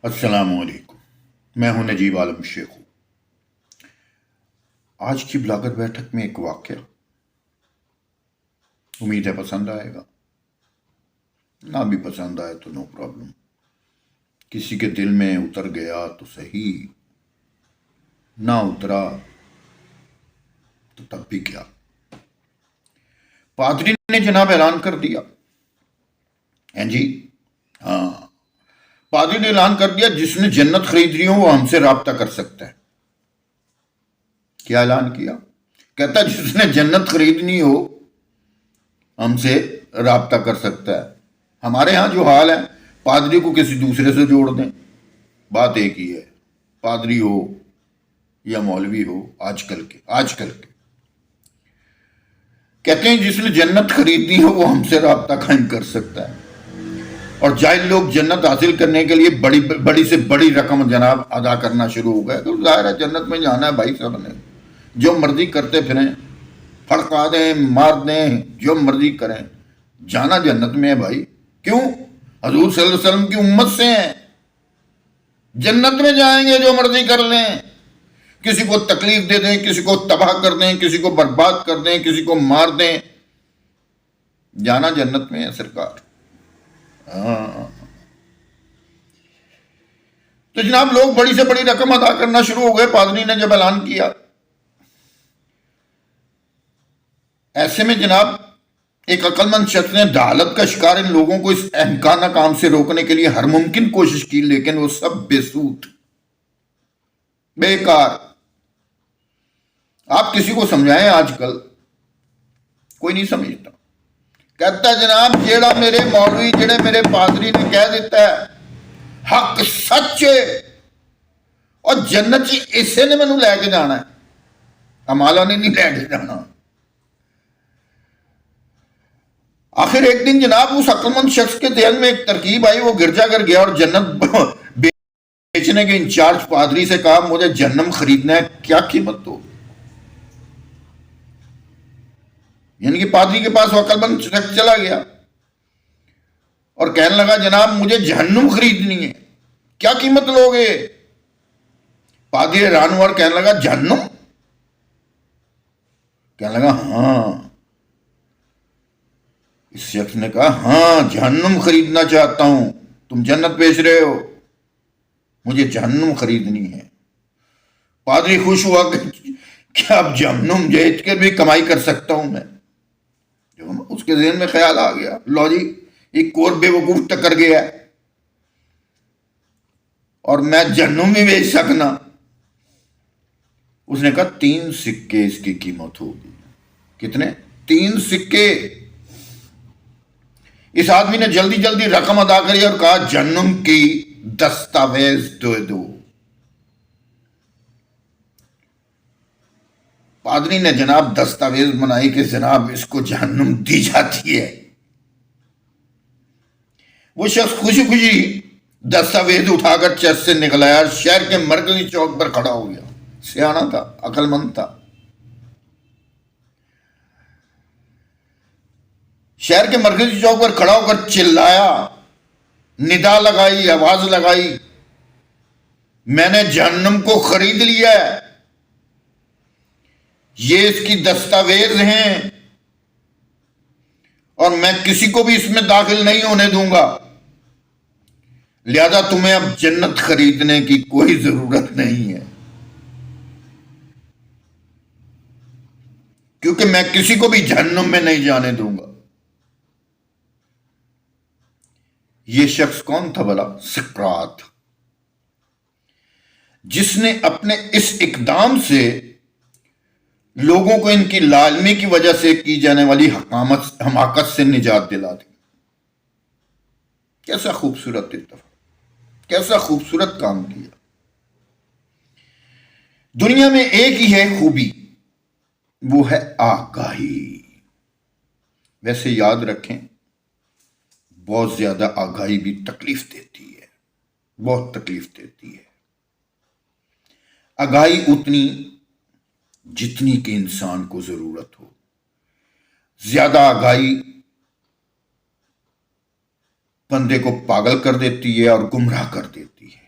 السلام علیکم، میں ہوں نجیب عالم شیخ ہوں۔ آج کی بلاگر بیٹھک میں ایک واقعہ، امید ہے پسند آئے گا، نہ بھی پسند آئے تو نو پرابلم۔ کسی کے دل میں اتر گیا تو صحیح، نہ اترا تو تب بھی کیا۔ پادری نے جناب اعلان کر دیا، جی ہاں، پادری نے اعلان کر دیا جس نے جنت خرید لی ہو وہ ہم سے رابطہ کر سکتا ہے۔ کیا اعلان کیا؟ کہتا ہے جس نے جنت خریدنی ہو ہم سے رابطہ کر سکتا ہے۔ ہمارے ہاں جو حال ہے، پادری کو کسی دوسرے سے جوڑ دیں، بات ایک ہی ہے، پادری ہو یا مولوی ہو۔ آج کل کے کہتے ہیں جس نے جنت خریدنی ہو وہ ہم سے رابطہ قائم کر سکتا ہے۔ اور جاہل لوگ جنت حاصل کرنے کے لیے بڑی سے بڑی رقم جناب ادا کرنا شروع ہو گئے۔ تو ظاہر ہے جنت میں جانا ہے بھائی، سب نے جو مرضی کرتے پھریں، پھڑکا دیں، مار دیں، جو مرضی کریں، جانا جنت میں ہے بھائی۔ کیوں؟ حضور صلی اللہ علیہ وسلم کی امت سے ہیں، جنت میں جائیں گے جو مرضی کر لیں، کسی کو تکلیف دے دیں، کسی کو تباہ کر دیں، کسی کو برباد کر دیں، کسی کو مار دیں، جانا جنت میں ہے سرکار۔ ہاں، تو جناب لوگ بڑی سے بڑی رقم ادا کرنا شروع ہو گئے پادری نے جب اعلان کیا۔ ایسے میں جناب ایک عقل مند شخص نے دہالت کا شکار ان لوگوں کو اس احمقانہ کام سے روکنے کے لیے ہر ممکن کوشش کی، لیکن وہ سب بے سود، بیکار۔ آپ کسی کو سمجھائیں، آج کل کوئی نہیں سمجھتا۔ کہتا ہے جناب جیڑا میرے مولوی، جیڑے میرے پادری نے کہہ دیتا ہے حق سچ ہے اور جنت چ اسے نے مینوں لے کے جانا ہے، امالا نے نہیں لے کے جانا۔ آخر ایک دن جناب اس عقل مند شخص کے ذہن میں ایک ترکیب آئی، وہ گرجا گھر گیا اور جنت بیچنے کے انچارج پادری سے کہا مجھے جہنم خریدنا ہے، کیا قیمت دو؟ یعنی کہ پادری کے پاس وہ عقل مند شخص چلا گیا اور کہنے لگا جناب مجھے جہنم خریدنی ہے، کیا قیمت لوگے؟ پادری حیران ہوا اور کہنے لگا جہنم؟ کہنے لگا ہاں۔ اس شخص نے کہا ہاں جہنم خریدنا چاہتا ہوں، تم جنت بیچ رہے ہو، مجھے جہنم خریدنی ہے۔ پادری خوش ہوا کہ اب جہنم بیچ کر بھی کمائی کر سکتا ہوں میں۔ اس کے ذہن میں خیال آ گیا، لو جی ایک اور بے وقوف ٹکر گیا ہے اور میں جہنم بھی بیچ سکنا۔ اس نے کہا 3 سکے اس کی قیمت ہوگی۔ کتنے؟ 3 سکے۔ اس آدمی نے جلدی جلدی رقم ادا کری اور کہا جہنم کی دستاویز دو۔ پادری نے جناب دستاویز بنائی کہ جناب اس کو جہنم دی جاتی ہے۔ وہ شخص خوشی خوشی دستاویز اٹھا کر چیسٹ سے نکل آیا اور شہر کے مرکزی چوک پر کھڑا ہو گیا۔ سیانا تھا، عقل مند تھا۔ شہر کے مرکزی چوک پر کھڑا ہو کر چلایا، ندا لگائی، آواز لگائی، میں نے جہنم کو خرید لیا ہے، یہ اس کی دستاویز ہیں اور میں کسی کو بھی اس میں داخل نہیں ہونے دوں گا، لہذا تمہیں اب جنت خریدنے کی کوئی ضرورت نہیں ہے، کیونکہ میں کسی کو بھی جہنم میں نہیں جانے دوں گا۔ یہ شخص کون تھا بھلا؟ سقراط، جس نے اپنے اس اقدام سے لوگوں کو ان کی لالمی کی وجہ سے کی جانے والی حماقت سے نجات دلا دی۔ کیسا خوبصورت اتفاق، کیسا خوبصورت کام کیا۔ دنیا میں ایک ہی ہے خوبی، وہ ہے آگاہی۔ ویسے یاد رکھیں بہت زیادہ آگاہی بھی تکلیف دیتی ہے، بہت تکلیف دیتی ہے۔ آگاہی اتنی جتنی کہ انسان کو ضرورت ہو، زیادہ آگاہی بندے کو پاگل کر دیتی ہے اور گمراہ کر دیتی ہے۔